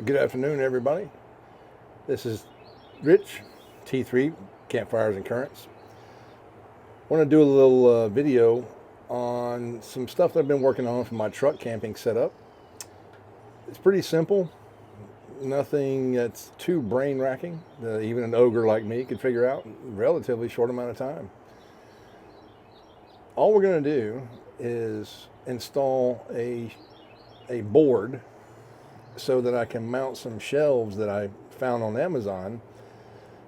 Good afternoon, everybody. This is Rich, T3, Campfires and Currents. I want to do a little video on some stuff that I've been working on for my truck camping setup. It's pretty simple, nothing that's too brain racking that even an ogre like me could figure out in a relatively short amount of time. All we're going to do is install a board so that I can mount some shelves that I found on Amazon.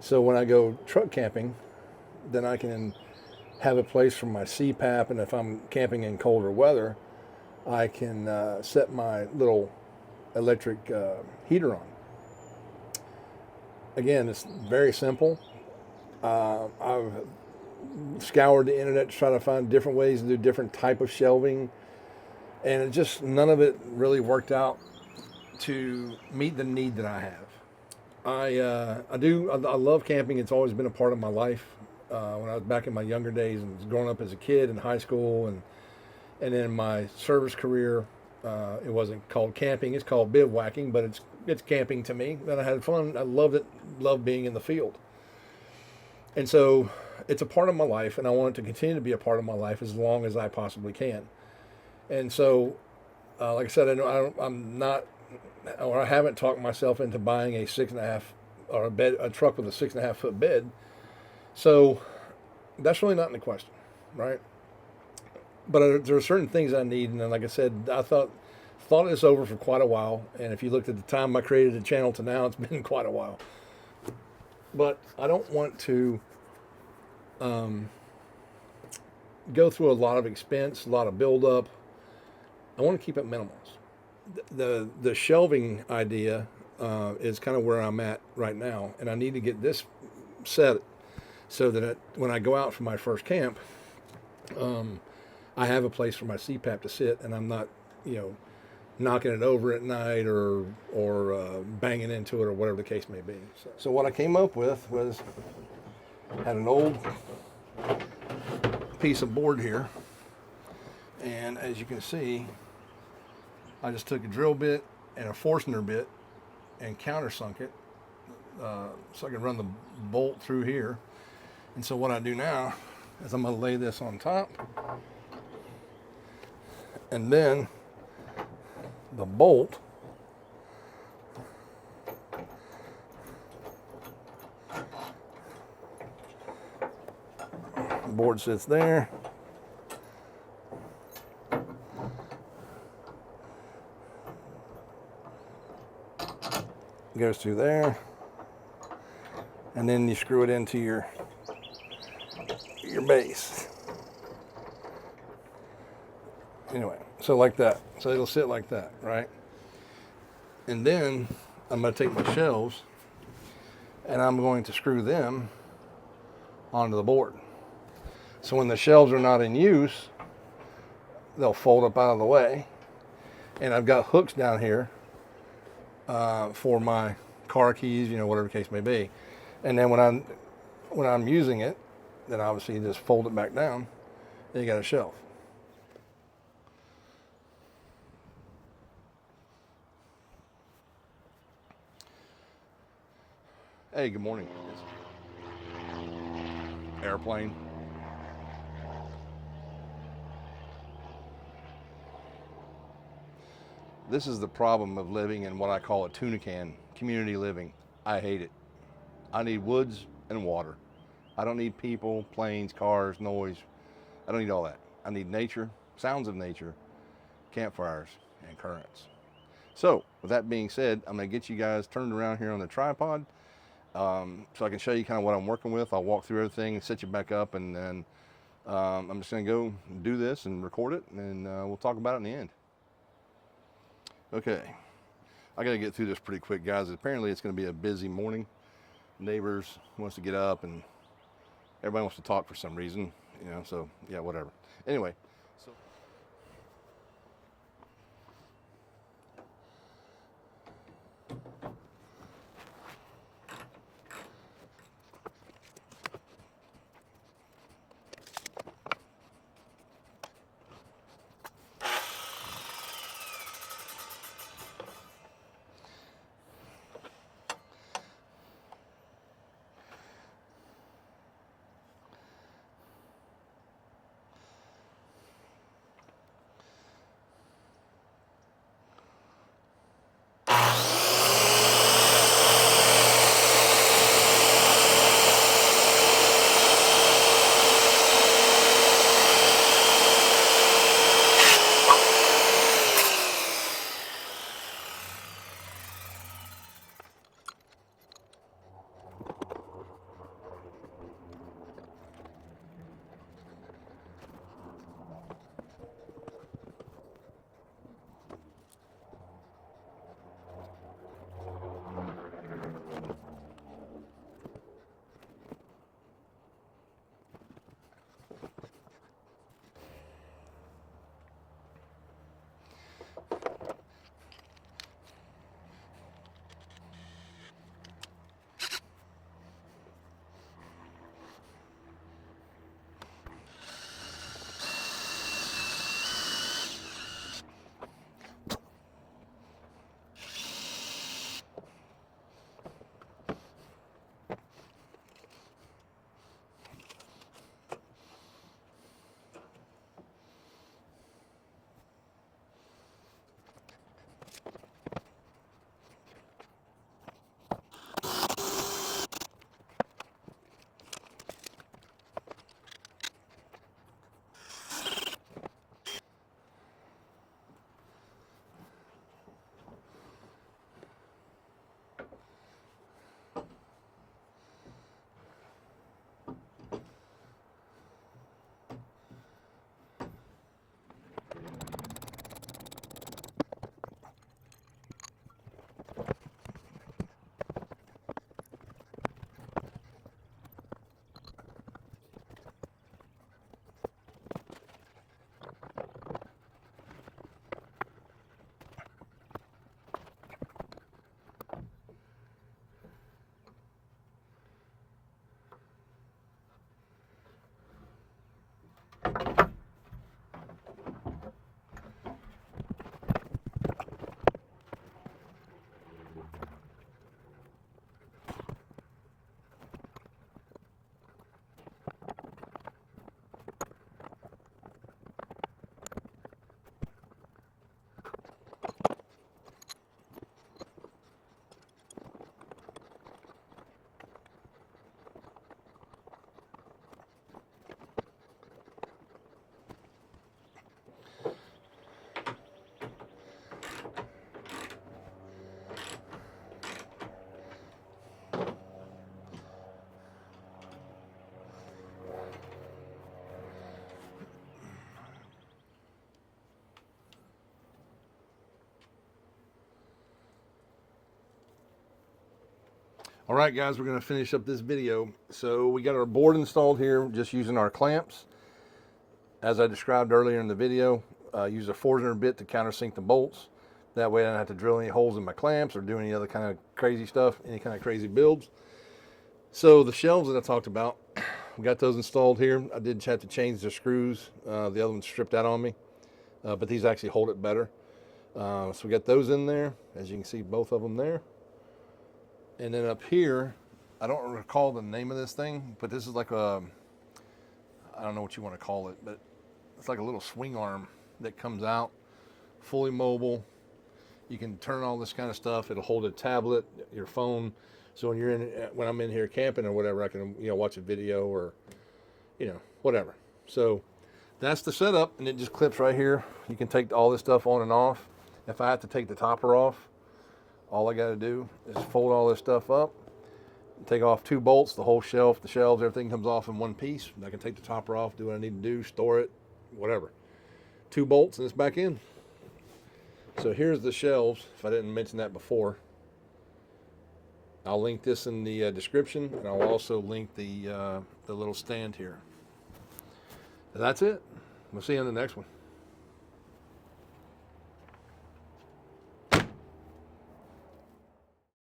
So when I go truck camping, then I can have a place for my CPAP, and if I'm camping in colder weather, I can set my little electric heater on. Again, it's very simple. I've scoured the internet to try to find different ways to do different type of shelving, and it just none of it really worked out to meet the need that I have. I love camping. It's always been a part of my life. When I was back in my younger days and growing up as a kid in high school and in my service career, it wasn't called camping. It's called bivouacking, but it's camping to me. And I had fun. I loved it. Loved being in the field. And so it's a part of my life, and I want it to continue to be a part of my life as long as I possibly can. And so, like I said, I'm not, or I haven't talked myself into buying a 6.5 or a truck with a 6.5 foot bed. So that's really not in the question, right? But there are certain things I need, and then, like I said, I thought this over for quite a while. And if you looked at the time I created the channel to now, it's been quite a while. But I don't want to go through a lot of expense, a lot of buildup. I want to keep it minimal. The shelving idea is kind of where I'm at right now, and I need to get this set so that when I go out for my first camp, I have a place for my CPAP to sit, and I'm not, knocking it over at night or banging into it or whatever the case may be. So what I came up with was had an old piece of board here, and as you can see, I just took a drill bit and a Forstner bit and countersunk it so I can run the bolt through here. And so what I do now is I'm going to lay this on top, and then the bolt board sits there. Goes through there, and then you screw it into your base. Anyway, so like that. So it'll sit like that, right? And then I'm going to take my shelves and I'm going to screw them onto the board. So when the shelves are not in use, they'll fold up out of the way. And I've got hooks down here for my car keys, whatever the case may be. And then when I'm using it, then obviously you just fold it back down, then you got a shelf. Hey, good morning. Airplane. This is the problem of living in what I call a tuna can, community living. I hate it. I need woods and water. I don't need people, planes, cars, noise. I don't need all that. I need nature, sounds of nature, campfires, and currents. So, with that being said, I'm going to get you guys turned around here on the tripod so I can show you kind of what I'm working with. I'll walk through everything and set you back up, and then I'm just going to go do this and record it, and we'll talk about it in the end. Okay, I got to get through this pretty quick, guys. Apparently it's going to be a busy morning. Neighbors wants to get up, and everybody wants to talk for some reason, so yeah, whatever. Anyway, so All right, guys, we're going to finish up this video. So we got our board installed here, just using our clamps. As I described earlier in the video, use a Forstner bit to countersink the bolts. That way I don't have to drill any holes in my clamps or do any other kind of crazy stuff, any kind of crazy builds. So the shelves that I talked about, we got those installed here. I did have to change the screws. The other ones stripped out on me, but these actually hold it better. So we got those in there. As you can see, both of them there. And then up here, I don't recall the name of this thing, but this is like a, I don't know what you want to call it, but it's like a little swing arm that comes out, fully mobile. You can turn all this kind of stuff. It'll hold a tablet, your phone. So when I'm in here camping or whatever, I can, watch a video or, whatever. So that's the setup, and it just clips right here. You can take all this stuff on and off. If I have to take the topper off, all I got to do is fold all this stuff up, take off 2 bolts, the whole shelf, the shelves, everything comes off in one piece. I can take the topper off, do what I need to do, store it, whatever. 2 bolts and it's back in. So here's the shelves, if I didn't mention that before. I'll link this in the description, and I'll also link the little stand here. That's it. We'll see you in the next one.